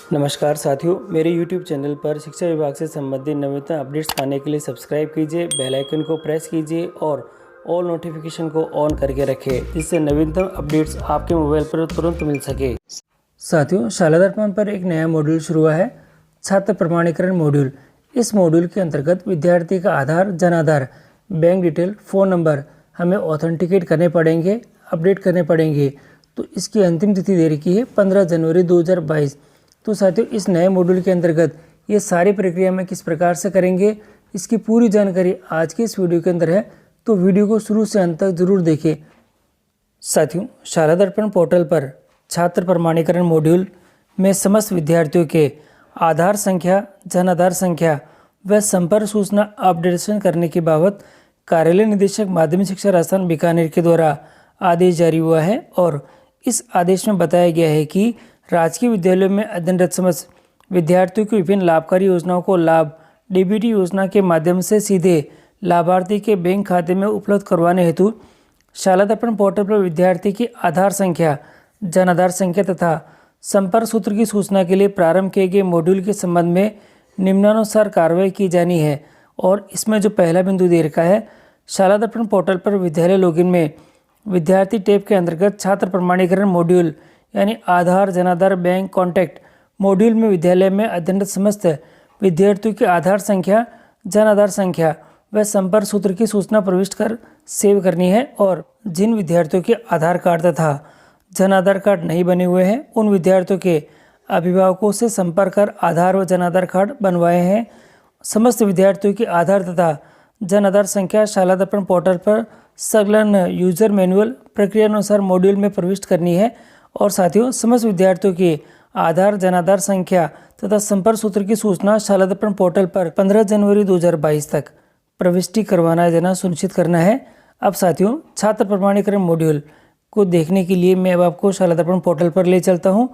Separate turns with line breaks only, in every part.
नमस्कार साथियों, मेरे YouTube चैनल पर शिक्षा विभाग से संबंधित नवीनतम अपडेट्स पाने के लिए सब्सक्राइब कीजिए, बेल आइकन को प्रेस कीजिए और ऑल नोटिफिकेशन को ऑन करके रखें, जिससे नवीनतम अपडेट्स आपके मोबाइल पर तुरंत मिल सके। साथियों, शाला दर्पण पर एक नया मॉड्यूल शुरू हुआ है, छात्र प्रमाणीकरण मॉड्यूल। इस मॉड्यूल के अंतर्गत विद्यार्थी का आधार, जन आधार, बैंक डिटेल, फ़ोन नंबर हमें ऑथेंटिकेट करने पड़ेंगे, अपडेट करने पड़ेंगे। तो इसकी अंतिम तिथि दे रखी है 15 जनवरी 2022। तो साथियों, इस नए मॉड्यूल के अंतर्गत ये सारी प्रक्रिया में किस प्रकार से करेंगे, इसकी पूरी जानकारी आज के इस वीडियो के अंदर है। तो वीडियो को शुरू से अंत तक जरूर देखें। साथियों, शाला दर्पण पोर्टल पर छात्र प्रमाणीकरण मॉड्यूल में समस्त विद्यार्थियों के आधार संख्या, जन आधार संख्या व संपर्क सूचना अपडेशन करने की बाबत कार्यालय निदेशक माध्यमिक शिक्षा राजस्थान बीकानेर के द्वारा आदेश जारी हुआ है। और इस आदेश में बताया गया है कि राजकीय विद्यालयों में अध्ययनरत समस्त विद्यार्थियों की विभिन्न लाभकारी योजनाओं को लाभ डीबीटी योजना के माध्यम से सीधे लाभार्थी के बैंक खाते में उपलब्ध करवाने हेतु शाला दर्पण पोर्टल पर विद्यार्थी की आधार संख्या, जन आधार संख्या तथा संपर्क सूत्र की सूचना के लिए प्रारंभ किए गए मॉड्यूल के संबंध में निम्नानुसार कार्रवाई की जानी है। और इसमें जो पहला बिंदु दे रखा है, शाला दर्पण पोर्टल पर विद्यालय लॉगिन में विद्यार्थी टैब के अंतर्गत छात्र प्रमाणीकरण मॉड्यूल यानी आधार, जनाधार, बैंक कॉन्टैक्ट मॉड्यूल में विद्यालय में अध्ययनरत समस्त विद्यार्थियों की आधार संख्या, जन आधार संख्या व संपर्क सूत्र की सूचना प्रविष्ट कर सेव करनी है। और जिन विद्यार्थियों के आधार कार्ड तथा जन आधार कार्ड नहीं बने हुए हैं, उन विद्यार्थियों के अभिभावकों से संपर्क कर आधार व जन आधार कार्ड बनवाए हैं। समस्त विद्यार्थियों की आधार तथा जन आधार संख्या शाला दर्पण पोर्टल पर संलग्न यूजर मैनुअल प्रक्रिया अनुसार मॉड्यूल में प्रविष्ट करनी है। और साथियों, समस्त विद्यार्थियों की आधार, जन आधार संख्या तथा संपर्क सूत्र की सूचना शाला दर्पण पोर्टल पर 15 जनवरी 2022 तक प्रविष्टि करवाना देना सुनिश्चित करना है। अब साथियों, छात्र प्रमाणीकरण मॉड्यूल को देखने के लिए मैं अब आपको शाला दर्पण पोर्टल पर ले चलता हूँ।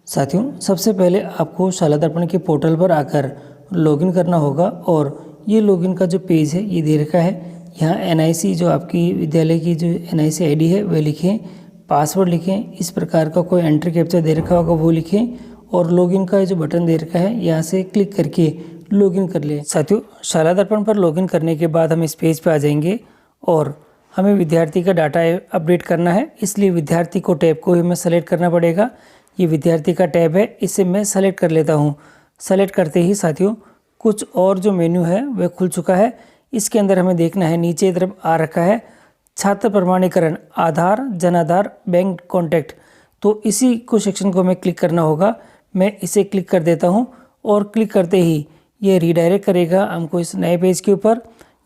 साथियों, सबसे पहले आपको शाला दर्पण के पोर्टल पर आकर लॉगिन करना होगा। और ये लॉगिन का जो पेज है ये दे रखा है। यहाँ NIC जो आपकी विद्यालय की जो NIC ID है वह लिखें, पासवर्ड लिखें, इस प्रकार का कोई एंट्री कैप्चर दे रखा होगा वो लिखें और लॉगिन का जो बटन दे रखा है यहाँ से क्लिक करके लॉगिन कर लें। साथियों, शाला दर्पण पर लॉगिन करने के बाद हम इस पेज पे आ जाएंगे और हमें विद्यार्थी का डाटा अपडेट करना है, इसलिए विद्यार्थी को टैब को हमें सेलेक्ट करना पड़ेगा। ये विद्यार्थी का टैब है, इसे मैं सेलेक्ट कर लेता हूँ। सेलेक्ट करते ही साथियों, कुछ और जो मेन्यू है वह खुल चुका है। इसके अंदर हमें देखना है, नीचे तरफ आ रखा है छात्र प्रमाणीकरण आधार, जन आधार, बैंक कॉन्टैक्ट। तो इसी को सेक्शन को हमें क्लिक करना होगा। मैं इसे क्लिक कर देता हूं और क्लिक करते ही ये रीडायरेक्ट करेगा हमको इस नए पेज के ऊपर।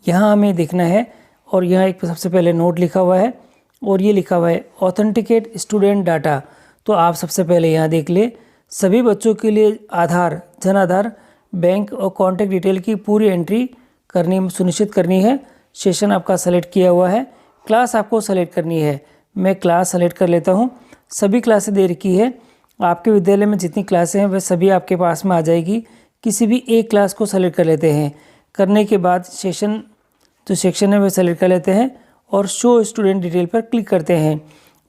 यहाँ हमें देखना है और यहाँ एक सबसे पहले नोट लिखा हुआ है और ये लिखा हुआ है ऑथेंटिकेट स्टूडेंट डाटा। तो आप सबसे पहले यहाँ देख ले, सभी बच्चों के लिए आधार, जन आधार, बैंक और कॉन्टैक्ट डिटेल की पूरी एंट्री करनी सुनिश्चित करनी है। सेशन आपका सेलेक्ट किया हुआ है, क्लास आपको सेलेक्ट करनी है। मैं क्लास सेलेक्ट कर लेता हूँ। सभी क्लासें दे रखी है, आपके विद्यालय में जितनी क्लासें हैं वह सभी आपके पास में आ जाएगी। किसी भी एक क्लास को सेलेक्ट कर लेते हैं। करने के बाद सेशन जो सेक्शन है वह सेलेक्ट कर लेते हैं और शो स्टूडेंट डिटेल पर क्लिक करते हैं।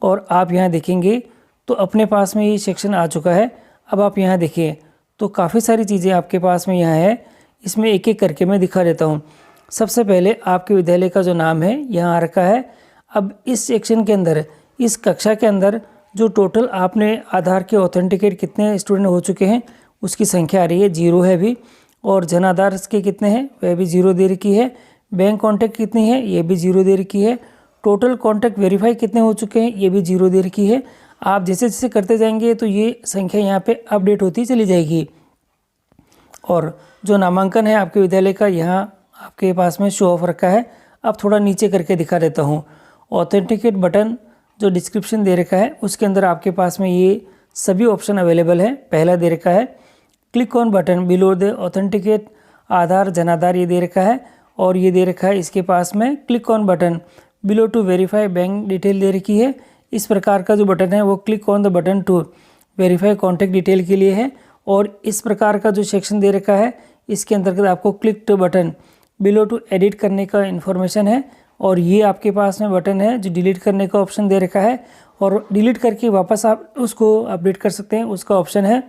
और आप यहाँ देखेंगे तो अपने पास में ये सेक्शन आ चुका है। अब आप यहाँ देखिए तो काफ़ी सारी चीज़ें आपके पास में यहाँ है। इसमें एक एक करके मैं दिखा देता हूँ। सबसे पहले आपके विद्यालय का जो नाम है यहाँ आ रखा है। अब इस सेक्शन के अंदर, इस कक्षा के अंदर जो टोटल आपने आधार के ऑथेंटिकेट कितने स्टूडेंट हो चुके हैं उसकी संख्या आ रही है, 0 है अभी। और जन आधार के कितने हैं वह भी 0 दे रखी है। बैंक कॉन्टैक्ट कितनी है ये भी 0 दे रखी है। टोटल कॉन्टैक्ट वेरीफाई कितने हो चुके हैं ये भी 0 दे रखी है। आप जैसे जैसे करते जाएंगे तो ये संख्या यहाँ पे अपडेट होती चली जाएगी। और जो नामांकन है आपके विद्यालय का यहाँ आपके पास में शो ऑफ रखा है। अब थोड़ा नीचे करके दिखा देता हूँ। ऑथेंटिकेट बटन जो डिस्क्रिप्शन दे रखा है उसके अंदर आपके पास में ये सभी ऑप्शन अवेलेबल है। पहला दे रखा है click on button below the authenticate Aadhaar, Jan Aadhaar ये दे रखा है। और ये दे रखा है इसके पास में click on button below to verify bank detail दे रखी है। इस प्रकार का जो बटन है वो click on the button to verify contact detail के लिए है। और इस प्रकार का जो सेक्शन दे रखा है इसके अंतर्गत आपको click to button below to edit करने का इन्फॉर्मेशन है। और ये आपके पास में बटन है जो डिलीट करने का ऑप्शन दे रखा है। और डिलीट करके वापस आप उसको अपडेट कर सकते हैं, उसका ऑप्शन है।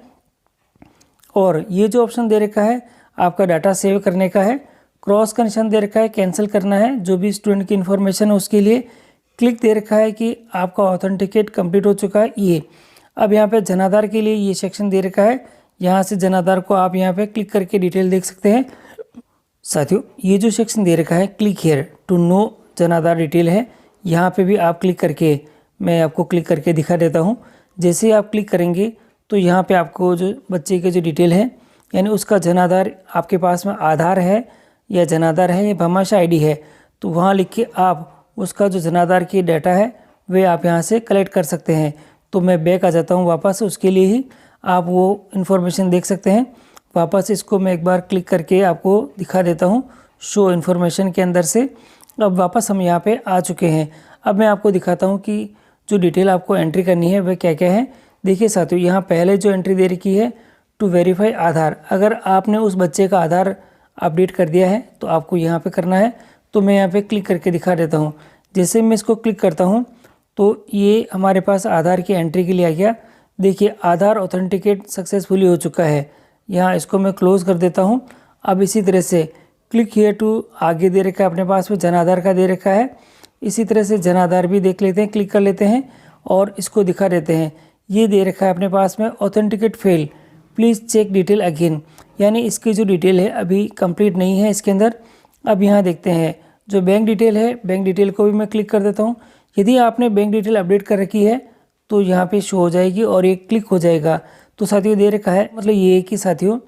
और ये जो ऑप्शन दे रखा है आपका डाटा सेव करने का है, क्रॉस का निशान दे रखा है कैंसिल करना है, जो भी स्टूडेंट की इन्फॉर्मेशन है उसके लिए क्लिक दे रखा है कि आपका ऑथेंटिकेट कंप्लीट हो चुका है। ये अब यहाँ पे जनाधार के लिए ये सेक्शन दे रखा है, यहाँ से जनाधार को आप यहाँ पे क्लिक करके डिटेल देख सकते हैं। साथियों ये जो सेक्शन दे रखा है क्लिक हियर टू नो जनाधार डिटेल है, यहाँ पे भी आप क्लिक करके, मैं आपको क्लिक करके दिखा देता हूँ। जैसे ही आप क्लिक करेंगे तो यहाँ पे आपको जो बच्चे के जो डिटेल है यानी उसका जनाधार आपके पास में आधार है या जनाधार है या भामाशाह आईडी है, तो वहाँ लिख के आप उसका जो जनाधार की डाटा है वे आप यहाँ से कलेक्ट कर सकते हैं। तो मैं बैक आ जाता हूँ वापस, उसके लिए ही आप वो इन्फॉर्मेशन देख सकते हैं। वापस इसको मैं एक बार क्लिक करके आपको दिखा देता हूँ शो इन्फॉर्मेशन के अंदर से। अब वापस हम यहाँ पे आ चुके हैं। अब मैं आपको दिखाता हूँ कि जो डिटेल आपको एंट्री करनी है वह क्या क्या है। देखिए साथियों यहाँ पहले जो एंट्री दे रखी है टू वेरीफाई आधार, अगर आपने उस बच्चे का आधार अपडेट कर दिया है तो आपको यहाँ पे करना है। तो मैं यहाँ पे क्लिक करके दिखा देता हूँ। जैसे मैं इसको क्लिक करता हूँ तो ये हमारे पास आधार की एंट्री के लिए आ गया। देखिए आधार ऑथेंटिकेट सक्सेसफुली हो चुका है। यहाँ इसको मैं क्लोज कर देता हूँ। अब इसी तरह से क्लिक हियर टू आगे दे रखा है अपने पास में जनाधार का दे रखा है, इसी तरह से जनाधार भी देख लेते हैं, क्लिक कर लेते हैं और इसको दिखा देते हैं। ये दे रखा है अपने पास में authenticate fail, please check detail again, यानी इसकी जो डिटेल है अभी कंप्लीट नहीं है इसके अंदर। अब यहाँ देखते हैं जो बैंक डिटेल है, बैंक डिटेल को भी मैं क्लिक कर देता हूँ। यदि आपने बैंक डिटेल अपडेट कर रखी है तो यहाँ पे शो हो जाएगी और ये क्लिक हो जाएगा। तो साथियों दे रखा है, मतलब ये है कि साथियों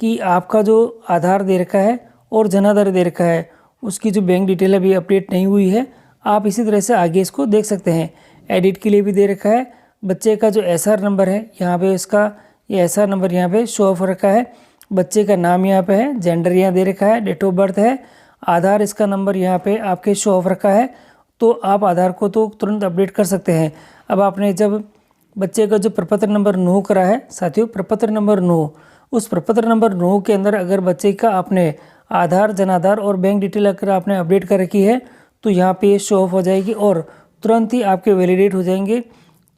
कि आपका जो आधार दे रखा है और जनाधार दे रखा है उसकी जो बैंक डिटेल अभी अपडेट नहीं हुई है। आप इसी तरह से आगे इसको देख सकते हैं। एडिट के लिए भी दे रखा है, बच्चे का जो एसआर नंबर है यहाँ पे इसका ये एसआर नंबर यहाँ पे शो ऑफ रखा है, बच्चे का नाम यहाँ पे है, जेंडर यहाँ दे रखा है, डेट ऑफ बर्थ है, आधार इसका नंबर यहाँ पे आपके शो ऑफ रखा है। तो आप आधार को तो तुरंत अपडेट कर सकते हैं। अब आपने जब बच्चे का जो प्रपत्र नंबर 9 करा है साथियों, प्रपत्र नंबर 9, उस प्रपत्र नंबर 9 के अंदर अगर बच्चे का आपने आधार जनाधार और बैंक डिटेल अगर आपने अपडेट कर रखी है तो यहाँ पे ये शो ऑफ हो जाएगी और तुरंत ही आपके वैलिडेट हो जाएंगे।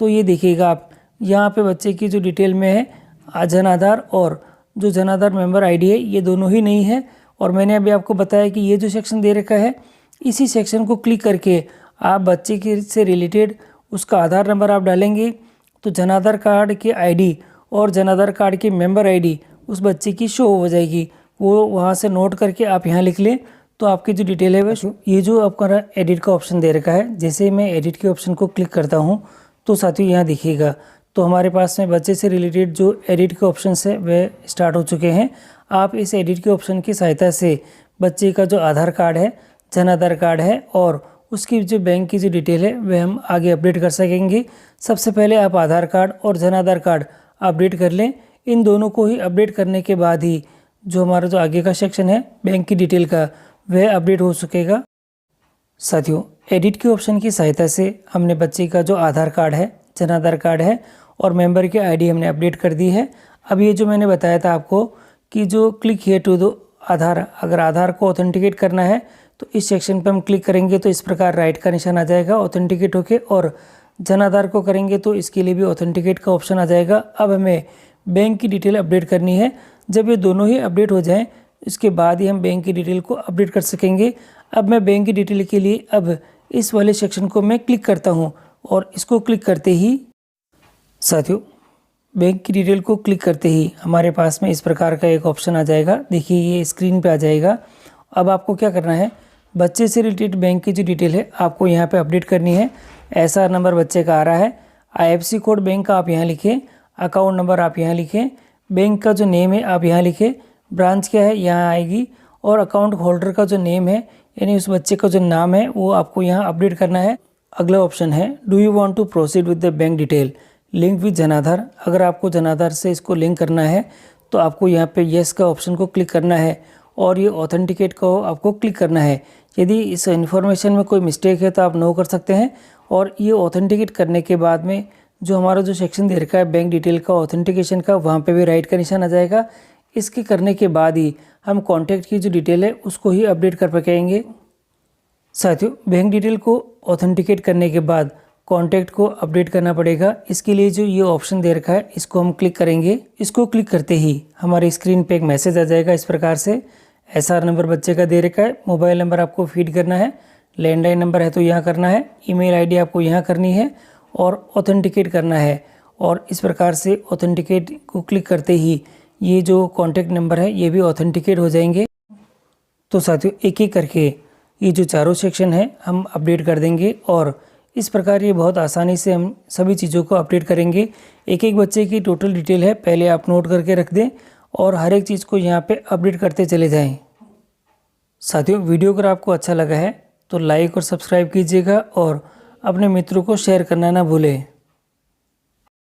तो ये देखिएगा आप यहाँ पे बच्चे की जो डिटेल में है जनाधार और जो जनाधार मेंबर आईडी है ये दोनों ही नहीं है। और मैंने अभी आपको बताया कि ये जो सेक्शन दे रखा है इसी सेक्शन को क्लिक करके आप बच्चे के से रिलेटेड उसका आधार नंबर आप डालेंगे तो जनाधार कार्ड की आईडी और जनाधार कार्ड की मेंबर आईडी उस बच्चे की शो हो जाएगी। वो वहाँ से नोट करके आप यहाँ लिख लें तो आपकी जो डिटेल है वह ये जो आपका एडिट का ऑप्शन दे रखा है, जैसे मैं एडिट के ऑप्शन को क्लिक करता हूँ तो साथियों यहाँ दिखेगा तो हमारे पास में बच्चे से रिलेटेड जो एडिट के ऑप्शन है वह स्टार्ट हो चुके हैं। आप इस एडिट के ऑप्शन की सहायता से बच्चे का जो आधार कार्ड है, जनाधार कार्ड है और उसकी जो बैंक की जो डिटेल है वह हम आगे अपडेट कर सकेंगे। सबसे पहले आप आधार कार्ड और जनाधार कार्ड अपडेट कर लें। इन दोनों को ही अपडेट करने के बाद ही जो हमारा जो आगे का सेक्शन है बैंक की डिटेल का वह अपडेट हो सकेगा। साथियों एडिट के ऑप्शन की सहायता से हमने बच्चे का जो आधार कार्ड है, जनाधार कार्ड है और मेंबर की आईडी हमने अपडेट कर दी है। अब ये जो मैंने बताया था आपको कि जो क्लिक हियर टू दो आधार, अगर आधार को ऑथेंटिकेट करना है तो इस सेक्शन पर हम क्लिक करेंगे तो इस प्रकार राइट का निशान आ जाएगा ऑथेंटिकेट होके, और जनाधार को करेंगे तो इसके लिए भी ऑथेंटिकेट का ऑप्शन आ जाएगा। अब हमें बैंक की डिटेल अपडेट करनी है। जब ये दोनों ही अपडेट हो जाएं इसके बाद ही हम बैंक की डिटेल को अपडेट कर सकेंगे। अब मैं बैंक की डिटेल के लिए अब इस वाले सेक्शन को मैं क्लिक करता हूँ और इसको क्लिक करते ही साथियों बैंक की डिटेल को क्लिक करते ही हमारे पास में इस प्रकार का एक ऑप्शन आ जाएगा। देखिए ये स्क्रीन पे आ जाएगा। अब आपको क्या करना है, बच्चे से रिलेटेड बैंक की जो डिटेल है आपको यहाँ पे अपडेट करनी है। एसआर नंबर बच्चे का आ रहा है, आईएफएससी कोड बैंक का आप यहाँ लिखें, अकाउंट नंबर आप यहाँ लिखें, बैंक का जो नेम है आप यहाँ लिखें, ब्रांच क्या है यहाँ आएगी और अकाउंट होल्डर का जो नेम है यानी उस बच्चे का जो नाम है वो आपको यहाँ अपडेट करना है। अगला ऑप्शन है do you want to proceed with the bank detail link with Jan Aadhaar. अगर आपको जनाधार से इसको लिंक करना है तो आपको यहाँ पे येस का ऑप्शन को क्लिक करना है और ये ऑथेंटिकेट को आपको क्लिक करना है। यदि इस इन्फॉर्मेशन में कोई मिस्टेक है तो आप नो कर सकते हैं। और ये ऑथेंटिकेट करने के बाद में जो हमारा जो सेक्शन दे रखा है बैंक डिटेल का ऑथेंटिकेशन का, वहाँ पे भी राइट का निशान आ जाएगा। इसके करने के बाद ही हम कॉन्टैक्ट की जो डिटेल है उसको ही अपडेट कर पाएंगे। साथियों बैंक डिटेल को ऑथेंटिकेट करने के बाद कॉन्टैक्ट को अपडेट करना पड़ेगा। इसके लिए जो ये ऑप्शन दे रखा है इसको हम क्लिक करेंगे। इसको क्लिक करते ही हमारी स्क्रीन पे एक मैसेज आ जाएगा इस प्रकार से। SR नंबर बच्चे का दे रखा है, मोबाइल नंबर आपको फीड करना है, लैंडलाइन नंबर है तो यहाँ करना है, ईमेल आईडी आपको यहाँ करनी है और ऑथेंटिकेट करना है। और इस प्रकार से ऑथेंटिकेट को क्लिक करते ही ये जो कॉन्टैक्ट नंबर है ये भी ऑथेंटिकेट हो जाएंगे। तो साथियों एक एक करके ये जो चारों सेक्शन है हम अपडेट कर देंगे और इस प्रकार ये बहुत आसानी से हम सभी चीज़ों को अपडेट करेंगे। एक एक बच्चे की टोटल डिटेल है, पहले आप नोट करके रख दें और हर एक चीज़ को यहाँ पे अपडेट करते चले जाएं। साथियों वीडियो अगर आपको अच्छा लगा है तो लाइक और सब्सक्राइब कीजिएगा और अपने मित्रों को शेयर करना ना भूलें।